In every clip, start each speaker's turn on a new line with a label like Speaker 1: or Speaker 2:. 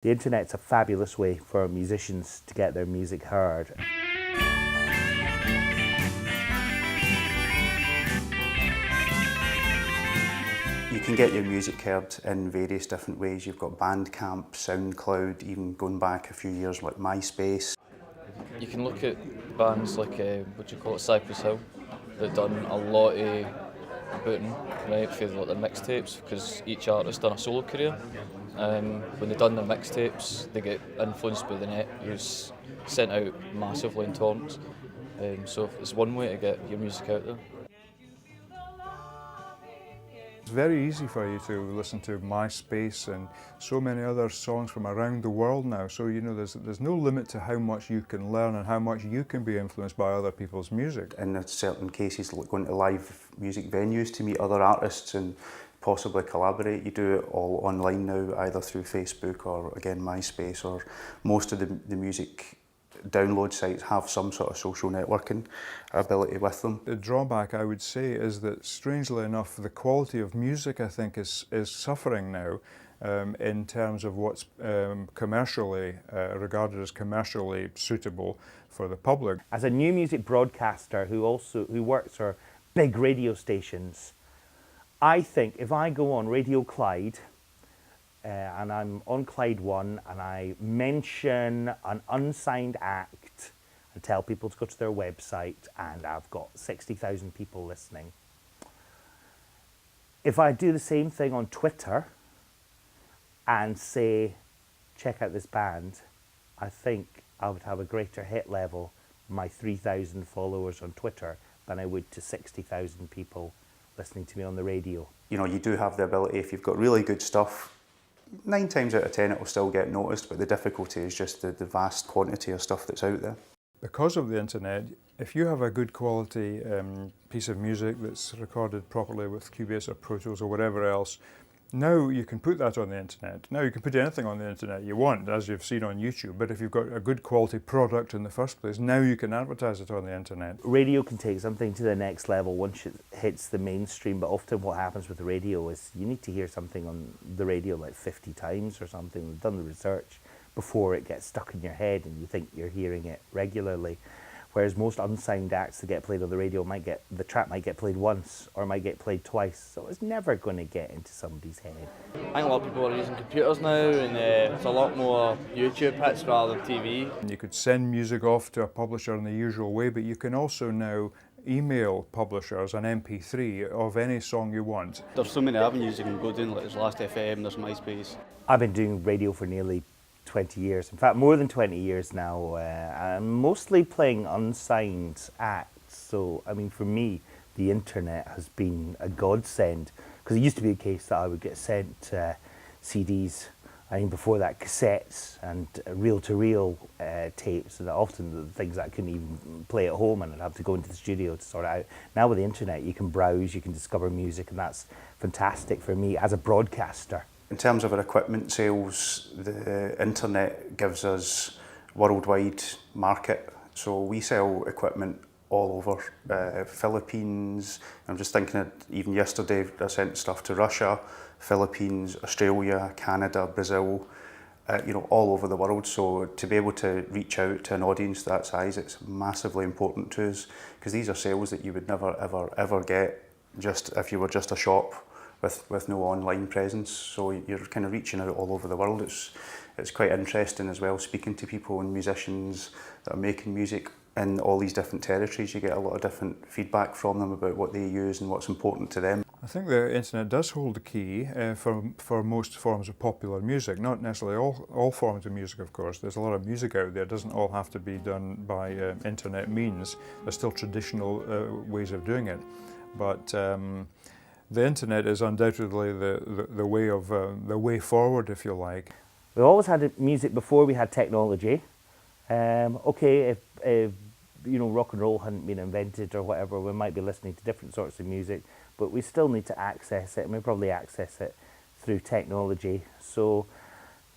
Speaker 1: The internet's a fabulous way for musicians to get their music heard.
Speaker 2: You can get your music heard in various different ways. You've got Bandcamp, SoundCloud, even going back a few years like MySpace.
Speaker 3: You can look at bands like, Cypress Hill, that done a lot of booting, right, for like, their mixtapes, because each artist done a solo career. When they done their mixtapes, they get influenced by the net, who's sent out massively in torrents. So it's one way to get your music out there.
Speaker 4: It's very easy for you to listen to MySpace and so many other songs from around the world now. So you know there's no limit to how much you can learn and how much you can be influenced by other people's music.
Speaker 2: In certain cases, like going to live music venues to meet other artists and possibly collaborate. You do it all online now, either through Facebook or again MySpace, or most of the music download sites have some sort of social networking ability with them.
Speaker 4: The drawback, I would say, is that strangely enough, the quality of music, I think, is suffering now in terms of what's commercially regarded as commercially suitable for the public.
Speaker 1: As a new music broadcaster who works for big radio stations, I think if I go on Radio Clyde and I'm on Clyde 1 and I mention an unsigned act and tell people to go to their website and I've got 60,000 people listening. If I do the same thing on Twitter and say, check out this band, I think I would have a greater hit level with my 3,000 followers on Twitter than I would to 60,000 people listening to me on the radio.
Speaker 2: You know, you do have the ability, if you've got really good stuff, 9 times out of 10 it will still get noticed, but the difficulty is just the vast quantity of stuff that's out there.
Speaker 4: Because of the internet, if you have a good quality piece of music that's recorded properly with Cubase or Pro Tools or whatever else, now you can put that on the internet. Now you can put anything on the internet you want, as you've seen on YouTube, but if you've got a good quality product in the first place, now you can advertise it on the internet.
Speaker 1: Radio can take something to the next level once it hits the mainstream, but often what happens with the radio is you need to hear something on the radio like 50 times or something. We've done the research before it gets stuck in your head and you think you're hearing it regularly. Whereas most unsigned acts that get played on the radio the track might get played once or might get played twice, so it's never going to get into somebody's head.
Speaker 5: I think a lot of people are using computers now, and it's a lot more YouTube hits rather than TV.
Speaker 4: You could send music off to a publisher in the usual way, but you can also now email publishers an MP3 of any song you want.
Speaker 5: There's so many avenues you can go down, like there's Last FM, there's MySpace.
Speaker 1: I've been doing radio for nearly 20 years, in fact more than 20 years now. I'm mostly playing unsigned acts, so I mean for me the internet has been a godsend, because it used to be the case that I would get sent CDs, I mean before that cassettes and reel-to-reel tapes, and often the things that I couldn't even play at home and I'd have to go into the studio to sort it out. Now with the internet you can browse, you can discover music, and that's fantastic for me as a broadcaster.
Speaker 2: In terms of our equipment sales, the internet gives us worldwide market. So we sell equipment all over Philippines. I'm just thinking that even yesterday I sent stuff to Russia, Philippines, Australia, Canada, Brazil, all over the world. So to be able to reach out to an audience that size, it's massively important to us, because these are sales that you would never, ever get just if you were just a shop with no online presence. So you're kind of reaching out all over the world. It's quite interesting as well, speaking to people and musicians that are making music in all these different territories. You get a lot of different feedback from them about what they use and what's important to them.
Speaker 4: I think the internet does hold the key for most forms of popular music, not necessarily all forms of music, of course. There's a lot of music out there. It doesn't all have to be done by internet means. There's still traditional ways of doing it. But the internet is undoubtedly the way forward, if you like.
Speaker 1: We always had music before we had technology. Okay, if rock and roll hadn't been invented or whatever, we might be listening to different sorts of music, but we still need to access it, and we probably access it through technology. So,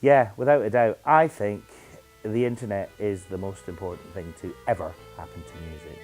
Speaker 1: yeah, without a doubt, I think the internet is the most important thing to ever happen to music.